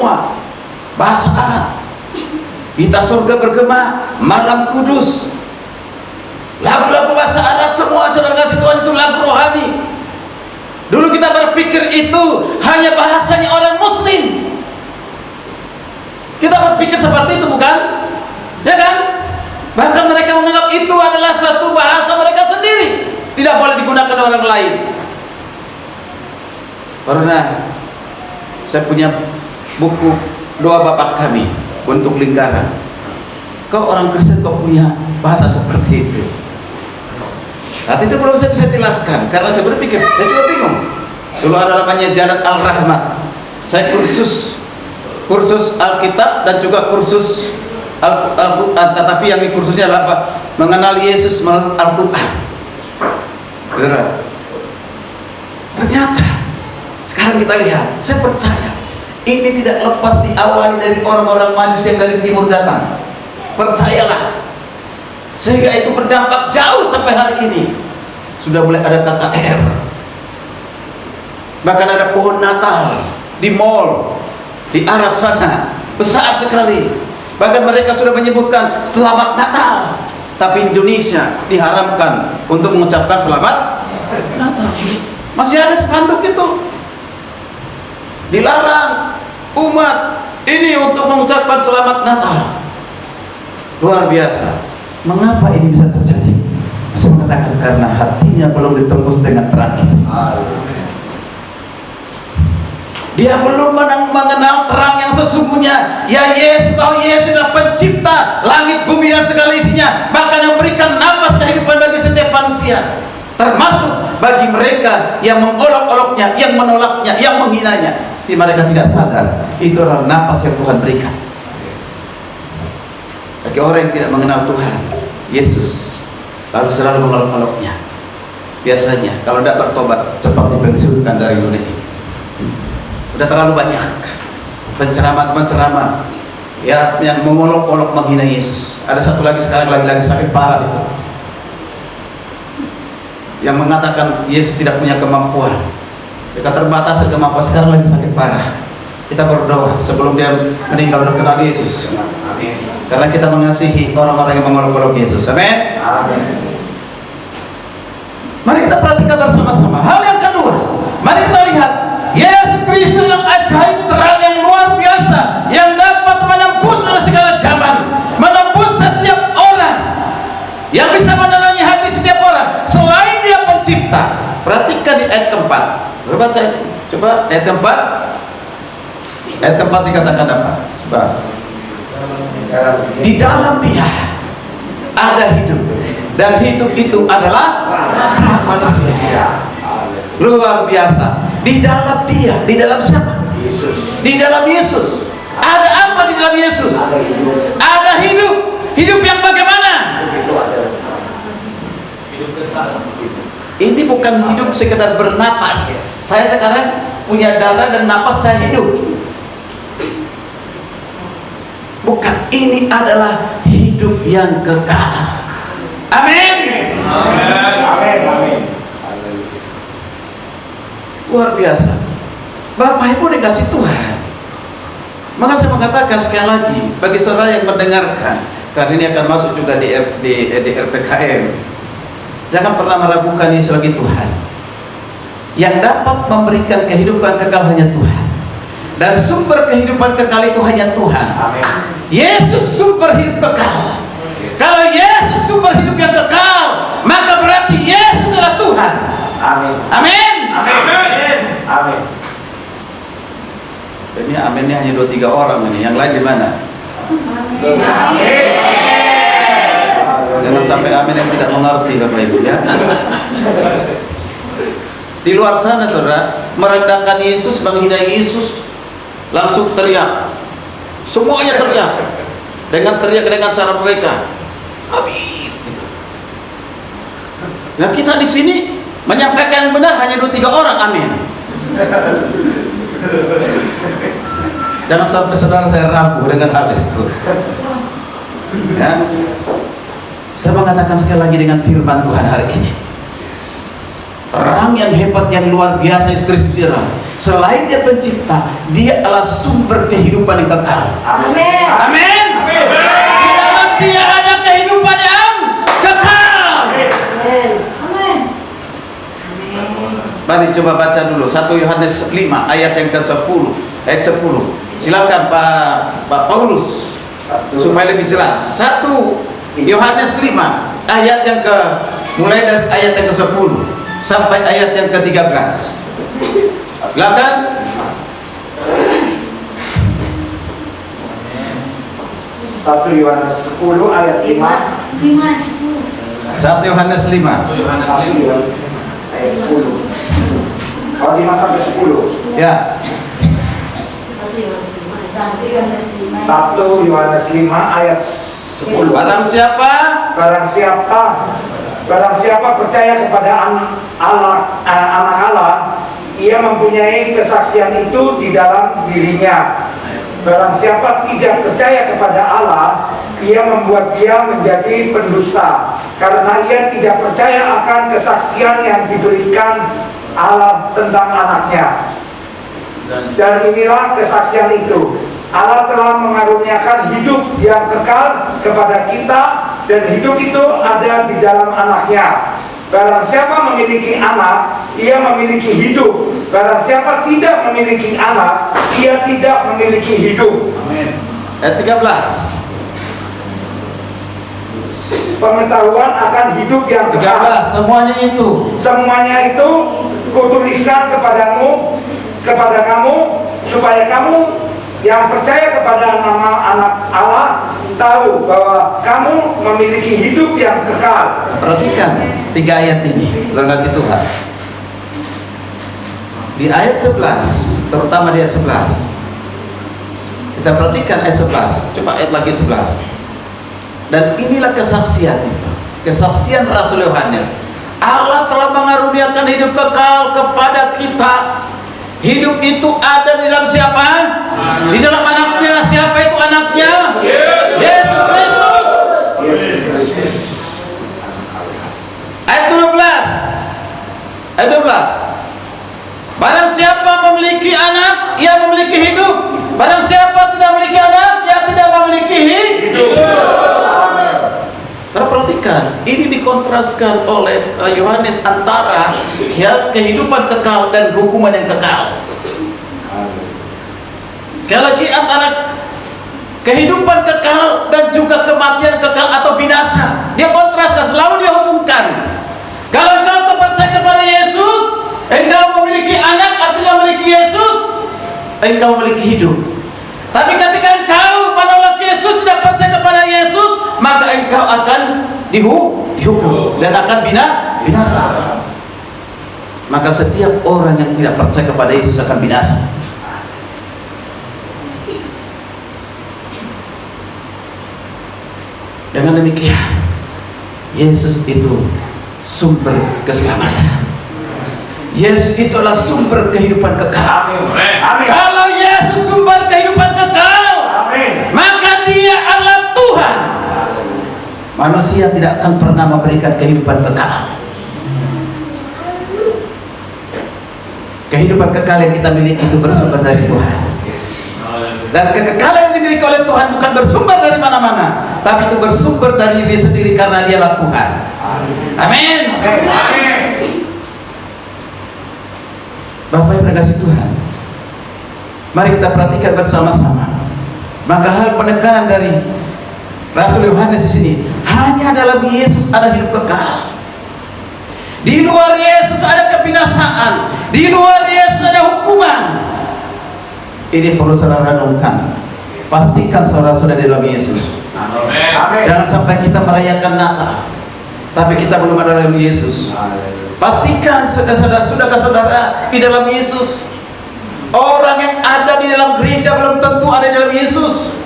semua bahasa Arab. Kita surga bergema, malam kudus, lagu-lagu bahasa Arab semua. Saudara kasih Tuhan, itu lagu rohani. Dulu kita berpikir itu hanya bahasanya orang muslim. Kita berpikir seperti itu, bukan? Ya kan? Bahkan mereka menganggap itu adalah suatu bahasa mereka sendiri, tidak boleh digunakan orang lain. Pernah saya punya buku Doa Bapa Kami untuk lingkaran. Kau orang Kristen kok punya bahasa seperti itu? Saat itu belum saya bisa jelaskan, karena saya berpikir, saya juga bingung. Dulu ada namanya Janat Al-Rahmat. Saya kursus Alkitab dan juga kursus Al-Quran, tetapi yang kursusnya adalah apa? Mengenal Yesus melalui Al-Quran. Ternyata sekarang kita lihat, saya percaya ini tidak lepas diawali dari orang-orang Majus yang dari timur datang. Percayalah, sehingga itu berdampak jauh sampai hari ini. Sudah mulai ada KKR, bahkan ada pohon Natal di mall di Arab sana, besar sekali. Bahkan mereka sudah menyebutkan Selamat Natal, tapi Indonesia diharamkan untuk mengucapkan Selamat Natal. Masih ada spanduk itu, dilarang umat ini untuk mengucapkan Selamat Natal. Luar biasa. Mengapa ini bisa terjadi? Saya mengatakan karena hatinya belum ditembus dengan terang itu. Dia belum mengenal terang yang sesungguhnya. Ya Yesus, bahwa Yesus adalah pencipta langit, bumi dan segala isinya, bahkan yang memberikan nafas kehidupan bagi setiap manusia, termasuk bagi mereka yang mengolok-oloknya, yang menolaknya, yang menghinanya. Tapi mereka tidak sadar itu adalah nafas yang Tuhan berikan. Bagi orang yang tidak mengenal Tuhan Yesus, lalu selalu mengolok-oloknya, biasanya kalau tidak bertobat cepat dipensiunkan dari dunia ini. Sudah terlalu banyak penceramah ya yang mengolok-olok menghina Yesus. Ada satu lagi sekarang lagi sakit parah itu, yang mengatakan Yesus tidak punya kemampuan, keterbatasan kemampuan, sekarang lagi sakit parah. Kita berdoa sebelum dia meninggal untuk kenal Yesus, karena kita mengasihi orang-orang yang mengolok-olok Yesus. Amin. Mari kita perhatikan bersama-sama hal yang kedua. Mari kita lihat Yesus Kristus yang ajaib, terang yang luar biasa, yang dapat menembus segala zaman, menembus setiap orang, yang bisa menerangi hati setiap orang. Selain dia pencipta, perhatikan di ayat keempat. Baca, coba ayat keempat. Ayat keempat dikatakan apa? Coba. Di dalam dia ada hidup, dan hidup itu adalah terang manusia. Luar biasa. Di dalam dia, di dalam siapa? Yesus. Di dalam Yesus. Ada apa di dalam Yesus? Ada hidup. Hidup yang bagaimana? Hidup kekal. Ini bukan hidup sekedar bernapas. Saya sekarang punya darah dan napas, saya hidup. Bukan, ini adalah hidup yang kekal. Amin. Amin. Amin. Amin. Luar biasa. Bapak Ibu dikasih Tuhan. Maka saya mengatakan sekali lagi bagi saudara yang mendengarkan, karena ini akan masuk juga di RPKM, jangan pernah meragukan Yesus sebagai Tuhan. Yang dapat memberikan kehidupan kekal hanya Tuhan, dan sumber kehidupan kekal itu hanya Tuhan. Amin. Yesus sumber hidup kekal. Kalau Yesus sumber hidup yang kekal, maka berarti Yesus adalah Tuhan. Amin. Amin. Amin. Amin. Ini aminnya hanya 2-3 orang ini, yang lain di mana? Amin. Jangan sampai amin yang tidak mengerti Bapak Ibu ya. Di luar sana saudara merendahkan Yesus, menghina Yesus, langsung teriak. Semuanya teriak. Dengan teriak dengan cara mereka. Amin. Nah kita di sini menyampaikan yang benar hanya 2-3 orang, amin. Jangan sampai saudara saya ragu dengan hal itu. Ya. Saya mengatakan sekali lagi dengan firman Tuhan hari ini, terang yang hebat yang luar biasa Yesus Kristus, Selain dia pencipta, dia adalah sumber kehidupan yang kekal. Amin. Amin. Di dalam dia ada kehidupan yang kekal. Amin. Amin. Mari coba baca dulu 1 Yohanes 5 ayat yang ke-10. Ayat 10. Silakan Pak Paulus supaya lebih jelas. 1 Yohanes 5 ayat yang mulai dari ayat yang ke-10 sampai ayat yang ke-13. Silakan. 1 Yohanes 10 ayat 5. 1 Yohanes 5 Ayat 10. Kalau 5 sampai 10. ya. 1 Yohanes 5 ayat 10. Barang siapa Barang siapa percaya kepada anak Allah, ia mempunyai kesaksian itu di dalam dirinya. Barang siapa tidak percaya kepada Allah, ia membuat dia menjadi pendusta, karena ia tidak percaya akan kesaksian yang diberikan Allah tentang anaknya. Dan inilah kesaksian itu: Allah telah mengaruniakan hidup yang kekal kepada kita, dan hidup itu ada di dalam anaknya. Barang siapa memiliki anak, ia memiliki hidup. Barang siapa tidak memiliki anak, ia tidak memiliki hidup. Amin. Ayat 13. Pengetahuan akan hidup yang kekal. 13 semuanya itu kutuliskan kepada kamu, supaya kamu yang percaya kepada nama anak Allah tahu bahwa kamu memiliki hidup yang kekal. Perhatikan 3 ayat ini, kasih Tuhan. Di ayat 11, terutama di ayat 11. Kita perhatikan ayat 11. Coba ayat lagi 11. Dan inilah kesaksian itu. Kesaksian Rasul Yohanes. Allah telah mengaruniakan hidup kekal kepada kita. Hidup itu ada di dalam siapa? Di dalam anaknya. Siapa itu anaknya? Yesus Kristus. Ayat 12. Ayat 12. Barang siapa memiliki anak, ia memiliki hidup. Barang siapa tidak memiliki anak, ia tidak memiliki hidup. Karena perhatikan, ini dikontraskan oleh Yohanes antara kehidupan kekal dan hukuman yang kekal. Sekali lagi, antara kehidupan kekal dan juga kematian kekal atau binasa. Dia kontraskan, selalu dia hubungkan. Kalau engkau percaya kepada Yesus, engkau memiliki anak, artinya memiliki Yesus, engkau memiliki hidup. Tapi ketika engkau menolak Yesus, tidak percaya kepada Yesus, maka engkau akan dihukum dan akan binasa. Maka setiap orang yang tidak percaya kepada Yesus akan binasa. Dengan demikian, Yesus itu sumber keselamatan. Yesus itu adalah sumber kehidupan kekal. Amin. Kalau Yesus sumber kehidupan kekal, Amin. maka Dia adalah Tuhan. Manusia tidak akan pernah memberikan kehidupan kekal. Kehidupan kekal yang kita miliki itu bersumber dari Tuhan. Dan kekekalan yang dimiliki oleh Tuhan bukan bersumber dari mana-mana, tapi itu bersumber dari Dia sendiri, karena Dia adalah Tuhan. Amin. Amin. Bapak yang dikasihi Tuhan, mari kita perhatikan bersama-sama. Maka hal penekanan dari Rasul Yohanes di sini, hanya dalam Yesus ada hidup kekal. Di luar Yesus ada kebinasaan. Di luar Yesus ada hukuman. Ini perlu saudara renungkan. Pastikan saudara-saudara di dalam Yesus. Amin. Jangan sampai kita merayakan Natal, tapi kita belum ada dalam Yesus. Pastikan sudahkah saudara di dalam Yesus? Orang yang ada di dalam gereja belum tentu ada di dalam Yesus.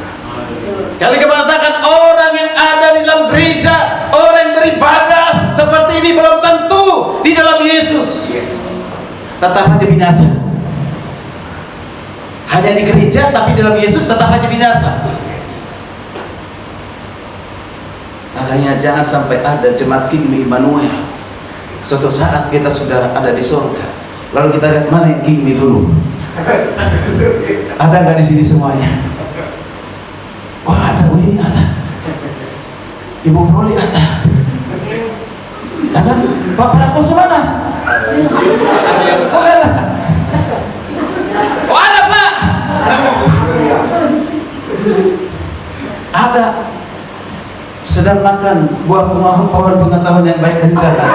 Kali kita mengatakan orang yang ada di dalam gereja, orang yang beribadah seperti ini belum tentu di dalam Yesus. Tetap aja binasa. Hanya di gereja tapi di dalam Yesus tetap aja binasa. Makanya jangan sampai ada jemaat Kingdom Immanuel. Suatu saat kita sudah ada di surga, Lalu kita lihat mana yang gini dulu. Ada nggak di sini semuanya? Wah ada, ini ada. Ibu Proli ada. Ya kan? Pak Prakoso mana? Saudara. Oh ada Pak. Ada. Sedang makan buah pohon pengetahuan yang baik dan jahat.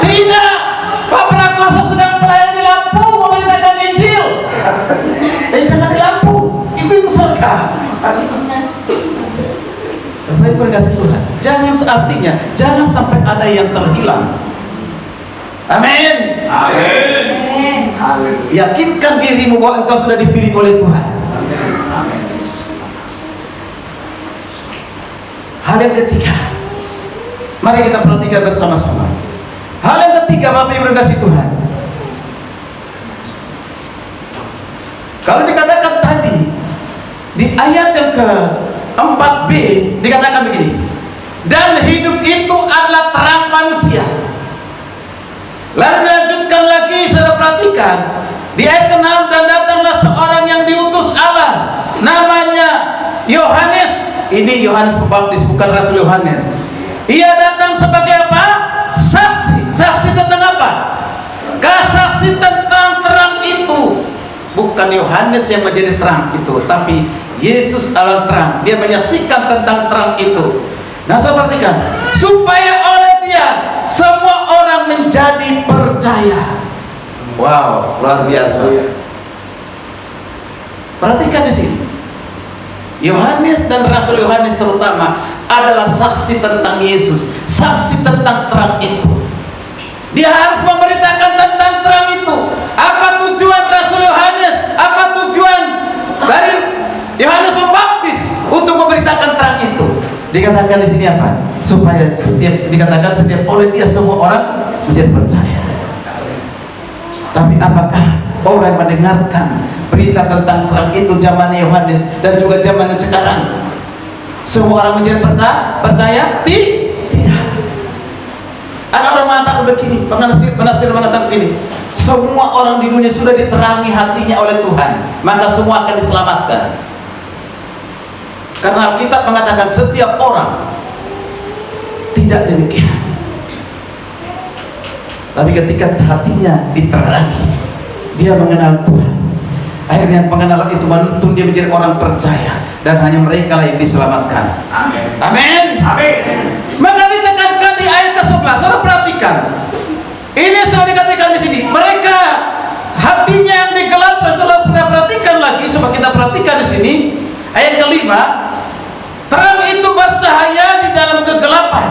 Tidak, Pak Prakoso sedang pelayan di Lampung memberitakan Injil. Jangan di Lampung, itu surga. Bapak Ibu kasih Tuhan, jangan seartinya, jangan sampai ada yang terhilang. Amin. Amin. Yakinkan dirimu bahwa engkau sudah dipilih oleh Tuhan. Hal yang ketiga, mari kita perhatikan bersama-sama. Hal yang ketiga, Bapak Ibu kasih Tuhan. Kalau dikatakan tadi di ayat yang ke-4b dikatakan begini, dan hidup itu adalah terang manusia. Lalu dilanjutkan lagi, saudara perhatikan di ayat ke-6, dan datanglah seorang yang diutus Allah, namanya Yohanes. Ini Yohanes Pembaptis, bukan Rasul Yohanes. Ia datang sebagai apa? Saksi. Saksi tentang apa? Saksi tentang terang itu. Bukan Yohanes yang menjadi terang itu, tapi Yesus adalah terang. Dia menyaksikan tentang terang itu. Nah, saya perhatikan, supaya oleh dia semua orang menjadi percaya. Wow, luar biasa. Perhatikan di sini. Yohanes dan Rasul Yohanes terutama adalah saksi tentang Yesus, saksi tentang terang itu. Dia harus memberitakan tentang terang itu. Apa tujuan Rasul Yohanes? Apa tujuan dari Yohanes Pembaptis untuk memberitakan terang itu? Dikatakan di sini apa? Supaya setiap oleh dia semua orang menjadi percaya. Tapi apakah orang mendengarkan berita tentang terang itu zaman Yohanes dan juga zaman sekarang? Semua orang menjadi percaya? Tidak. Ada orang mengatakan begini, penafsir mengatakan begini, semua orang di dunia sudah diterangi hatinya oleh Tuhan, maka semua akan diselamatkan. Karena kita mengatakan setiap orang. Tidak demikian. Tapi ketika hatinya diterangi, dia mengenal Tuhan, akhirnya pengenalan itu menuntun dia menjadi orang percaya, dan hanya mereka yang diselamatkan. Amin. Amin. Amin. Maka ditekankan di ayat ke-11. Saudara perhatikan. Ini sudah dikatakan di sini. Mereka hatinya yang digelapkan. Kalau kita perhatikan lagi, coba kita perhatikan di sini ayat ke-5. Terang itu bercahaya di dalam kegelapan,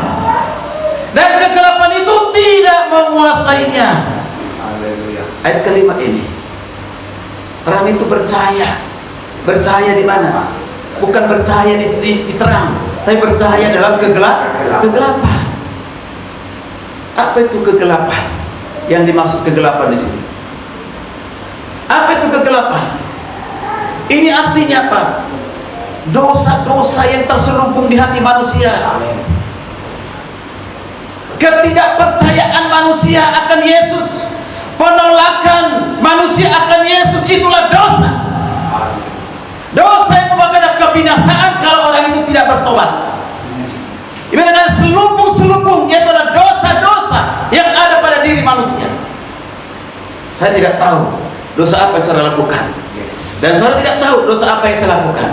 dan kegelapan itu tidak menguasainya. Ayat ke-5 ini. Terang itu bercahaya. Bercahaya di mana? Bukan bercahaya di terang, tapi bercahaya dalam kegelapan. Apa itu kegelapan? Yang dimaksud kegelapan di sini. Apa itu kegelapan? Ini artinya apa? Dosa-dosa yang terselubung di hati manusia. Ketidakpercayaan manusia akan Yesus, penolakan manusia akan Yesus, itulah dosa. Dosa yang membawa kebinasaan kalau orang itu tidak bertobat. Ini dengan selubung-selubung, yaitu adalah dosa-dosa yang ada pada diri manusia. Saya tidak tahu dosa apa yang saya lakukan, dan saudara tidak tahu dosa apa yang saya lakukan.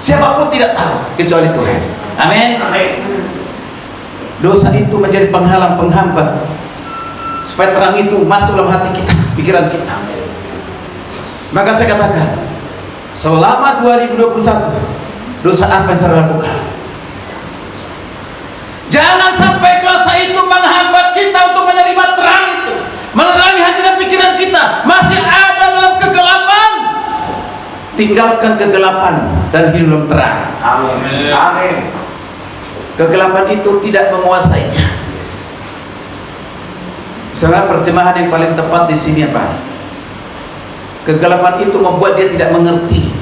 Siapapun tidak tahu kecuali Tuhan. Amin. Dosa itu menjadi penghalang, penghambat supaya terang itu masuk dalam hati kita, pikiran kita. Maka saya katakan, selama 2021, dosa apa yang saya lakukan? Jangan sampai dosa itu menghambat kita untuk menerima terang itu, menerangi hati dan pikiran kita. Masih ada dalam kegelapan, tinggalkan kegelapan dan hidup dalam terang. Amin. Amin. Kegelapan itu tidak menguasainya. Saudara, terjemahan yang paling tepat di sini apa? Kegelapan itu membuat dia tidak mengerti.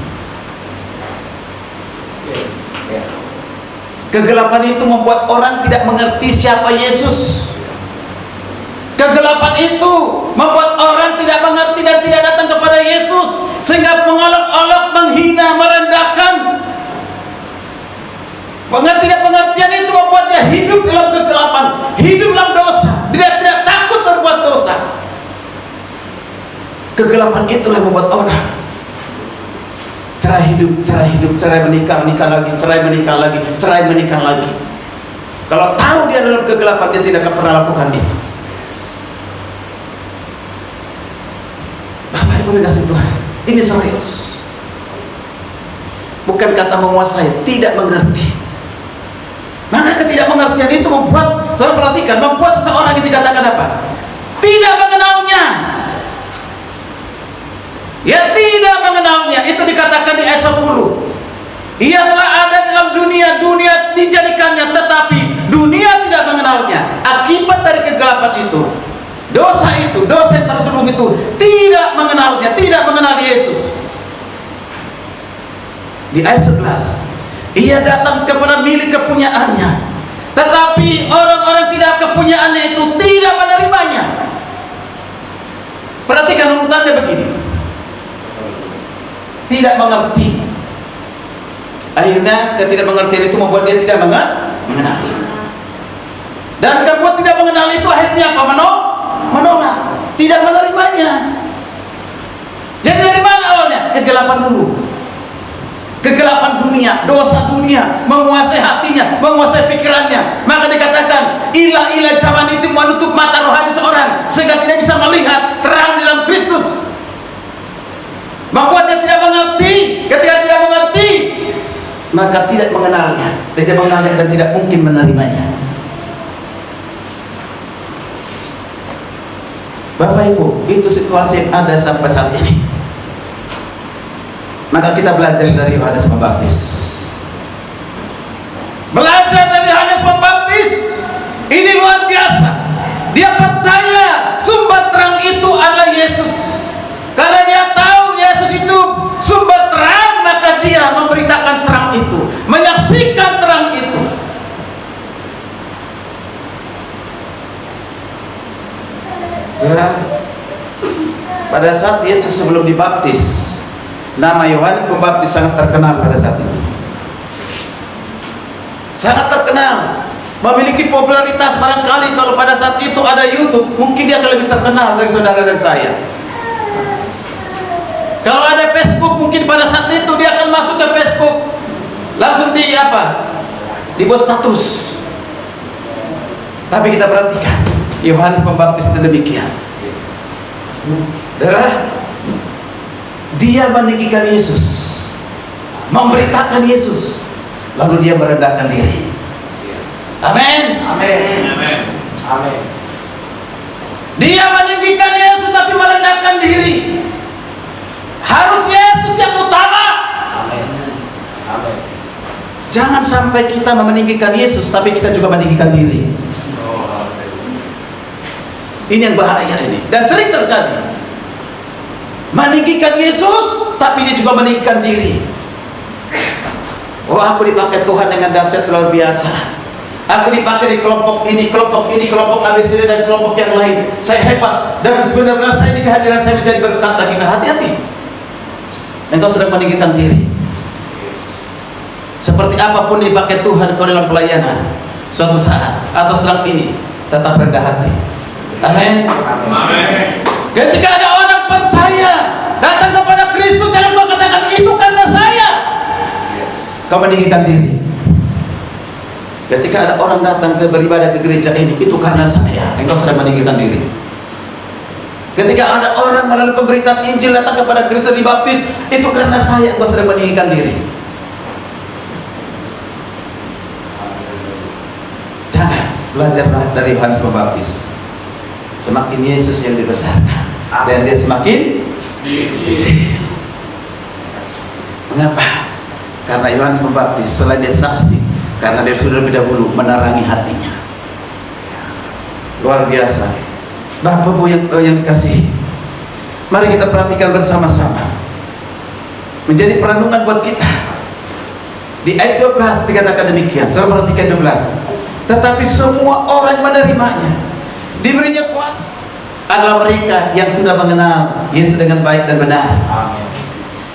Kegelapan itu membuat orang tidak mengerti siapa Yesus. Kegelapan itu membuat orang tidak mengerti dan tidak datang kepada Yesus, sehingga mengolok-olok, menghina, merendahkan. Pengertian itu membuat dia hidup dalam kegelapan, hidup dalam dosa. Dia tidak takut berbuat dosa. Kegelapan itulah yang membuat orang cerai hidup, cerai menikah, menikah lagi, cerai menikah lagi, cerai menikah lagi. Kalau tahu dia dalam kegelapan, dia tidak akan pernah lakukan itu. Bapak Ibu dikasih Tuhan, ini serius. Bukan kata menguasai, tidak mengerti. Maka ketidakmengertian itu membuat, saudara perhatikan, membuat seseorang yang dikatakan apa? Tidak mengenalnya. Ya, tidak mengenalnya. Itu dikatakan di ayat 10. Ia telah ada dalam dunia, dunia dijadikannya, tetapi dunia tidak mengenalnya. Akibat dari kegelapan itu, dosa yang terselubung itu tidak mengenalnya, tidak mengenal Yesus. Di ayat 11, ia datang kepada milik kepunyaannya, tetapi orang-orang tidak kepunyaannya itu tidak menerimanya. Perhatikan urutannya begini. Tidak mengerti. Akhirnya ketidakmengertian itu membuat dia tidak mengenal. Dan kemudian tidak mengenal itu akhirnya apa? Menolak. Tidak menerimanya. Jadi dari mana awalnya? Kegelapan dulu. Kegelapan dunia, dosa dunia menguasai hatinya, menguasai pikirannya. Maka dikatakan ilah-ilah zaman itu menutup mata rohani seorang sehingga tidak bisa melihat terang dalam Kristus. Membuatnya tidak mengerti. Ketika tidak mengerti, maka tidak mengenalnya, dan tidak mungkin menerimanya. Bapak Ibu, itu situasi yang ada sampai saat ini. Maka kita belajar dari Yohanes Pembaptis. Belajar dari Yohanes Pembaptis. Ini luar biasa. Dia percaya sumber terang itu adalah Yesus. Karena dia tahu Yesus itu sumber terang, maka dia memberitakan terang itu, menyaksikan terang itu. Ya, pada saat Yesus sebelum dibaptis, nama Yohanes Pembaptis sangat terkenal pada saat itu. Sangat terkenal, memiliki popularitas. Barangkali kalau pada saat itu ada YouTube, mungkin dia akan lebih terkenal dari saudara dan saya. Kalau ada Facebook, mungkin pada saat itu dia akan masuk ke Facebook, langsung dibuat status. Tapi kita perhatikan, Yohanes Pembaptis itu demikian. Dia meninggikan Yesus, memberitakan Yesus, lalu dia merendahkan diri. Amin. Amin. Amin. Dia meninggikan Yesus tapi merendahkan diri. Harus Yesus yang utama. Amin. Amin. Jangan sampai kita meninggikan Yesus tapi kita juga meninggikan diri. Ini yang bahaya ini, dan sering terjadi. Meninggikan Yesus tapi dia juga meninggikan diri. Oh, aku dipakai Tuhan dengan dahsyat luar biasa. Aku dipakai di kelompok ini, kelompok ABCD dan kelompok yang lain. Saya hebat, dan sebenarnya saya di kehadiran saya menjadi berkat. Hati-hati. Engkau sedang meninggikan diri. Seperti apapun dipakai Tuhan kau dalam pelayanan, suatu saat atau selang ini tetap rendah hati. Amin. Amin. Ketika ada orang percaya datang kepada Kristus, jangan kau katakan itu karena saya. Kau meninggikan diri. Ketika ada orang datang ke beribadah ke gereja ini, itu karena saya. Engkau sedang meninggikan diri. Ketika ada orang melalui pemberitaan Injil datang kepada Kristus dibaptis, itu karena saya. Engkau sedang meninggikan diri. Jangan, belajarlah dari Yohanes Pembaptis. Semakin Yesus yang dibesarkan dan dia semakin kecil. Mengapa? Karena Yohanes Pembaptis selain dia saksi, karena dia sudah lebih dahulu menerangi hatinya. Luar biasa. Bapak Ibu yang dikasihi, mari kita perhatikan bersama-sama. Menjadi perenungan buat kita. Di ayat 12 dikatakan demikian. Saudara perhatikan 12. Tetapi semua orang menerimanya, diberinya kuasa adalah mereka yang sudah mengenal Yesus dengan baik dan benar. Amin.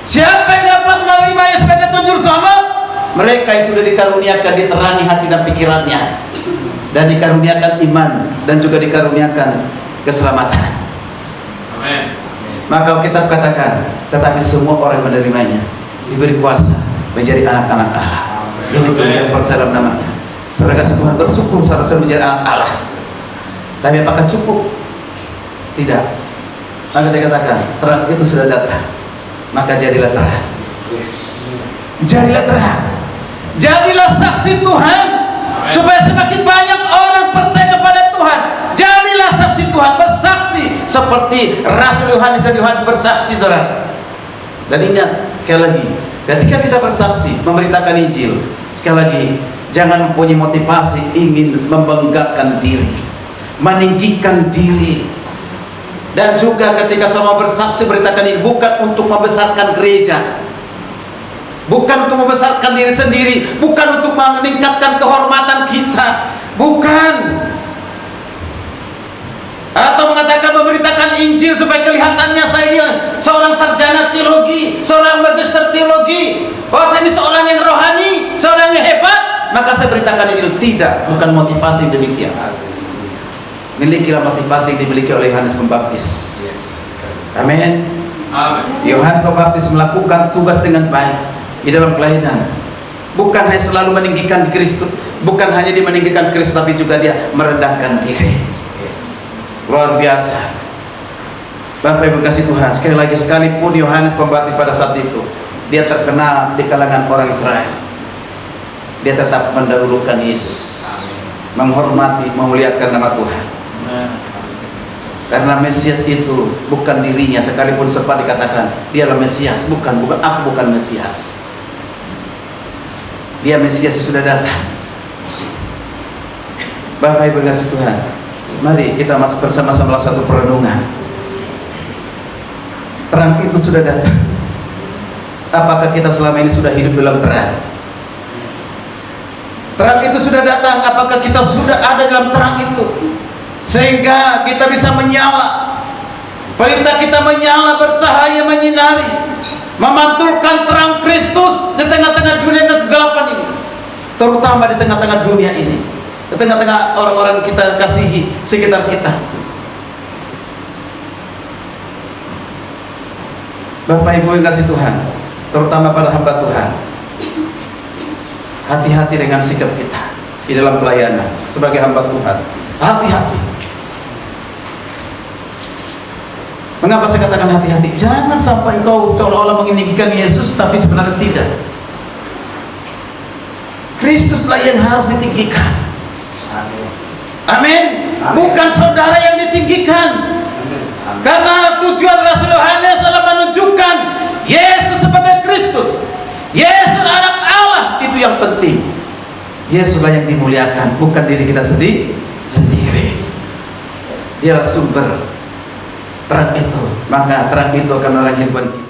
Siapa yang dapat menerimanya sebagai tunjur selamat? Mereka yang sudah dikaruniakan, diterangi hati dan pikirannya, dan dikaruniakan iman, dan juga dikaruniakan keselamatan. Amin. Maka Alkitab katakan, tetapi semua orang menerimanya diberi kuasa menjadi anak-anak Allah, yaitu yang percaya dalam namanya. Saudara kasih Tuhan, bersyukur saudara menjadi anak Allah. Tapi apakah cukup? Tidak. Maka dia katakan, terang itu sudah datang, maka jadilah terang. Jadilah terang, jadilah saksi Tuhan. Supaya semakin banyak orang percaya kepada Tuhan, jadilah saksi Tuhan, bersaksi seperti Rasul Yohanes dan Yohanes bersaksi, saudara. Dan ingat, sekali lagi, ketika kita bersaksi memberitakan Injil, sekali lagi, jangan mempunyai motivasi ingin membanggakan diri, meninggikan diri. Dan juga ketika sama bersaksi beritakan ini bukan untuk membesarkan gereja, bukan untuk membesarkan diri sendiri, bukan untuk meningkatkan kehormatan kita, bukan. Atau mengatakan memberitakan Injil supaya kelihatannya saya seorang sarjana teologi, seorang magister teologi, bahwa saya ini seorang yang rohani, seorang yang hebat, maka saya beritakan Injil. Tidak, bukan motivasi demikian. Milikilah motivasi yang dimiliki oleh Yohanes Pembaptis. Amin. Yohanes Pembaptis melakukan tugas dengan baik di dalam pelayanan. Bukan hanya selalu meninggikan Kristus, bukan hanya dia meninggikan Kristus, tapi juga dia merendahkan diri. Luar biasa. Bapak Ibu kasih Tuhan, sekali lagi, sekalipun Yohanes Pembaptis pada saat itu dia terkenal di kalangan orang Israel, dia tetap mendahulukan Yesus, menghormati, memuliakan nama Tuhan. Karena Mesias itu bukan dirinya, sekalipun sempat dikatakan dialah Mesias, bukan aku bukan Mesias. Dia Mesias yang sudah datang. Bapak Ibu kasih Tuhan, mari kita masuk bersama-sama satu perenungan. Terang itu sudah datang. Apakah kita selama ini sudah hidup dalam terang? Terang itu sudah datang, apakah kita sudah ada dalam terang itu? Sehingga kita bisa menyala, pelita kita menyala, bercahaya, menyinari, memantulkan terang Kristus di tengah-tengah dunia kegelapan ini, terutama di tengah-tengah dunia ini, di tengah-tengah orang-orang kita kasihi sekitar kita. Bapak Ibu yang kasih Tuhan, terutama pada hamba Tuhan, hati-hati dengan sikap kita di dalam pelayanan sebagai hamba Tuhan. Hati-hati. Mengapa saya katakan hati-hati? Jangan sampai engkau seolah-olah meninggikan Yesus tapi sebenarnya tidak. Kristuslah yang harus ditinggikan. Amin. Bukan saudara yang ditinggikan. Karena tujuan Rasul Yohanes adalah menunjukkan Yesus sebagai Kristus. Yesus anak Allah, itu yang penting. Yesuslah yang dimuliakan, bukan diri kita sendiri. Dialah sumber terang itu, maka terang itu akan menerangi kehidupan kita.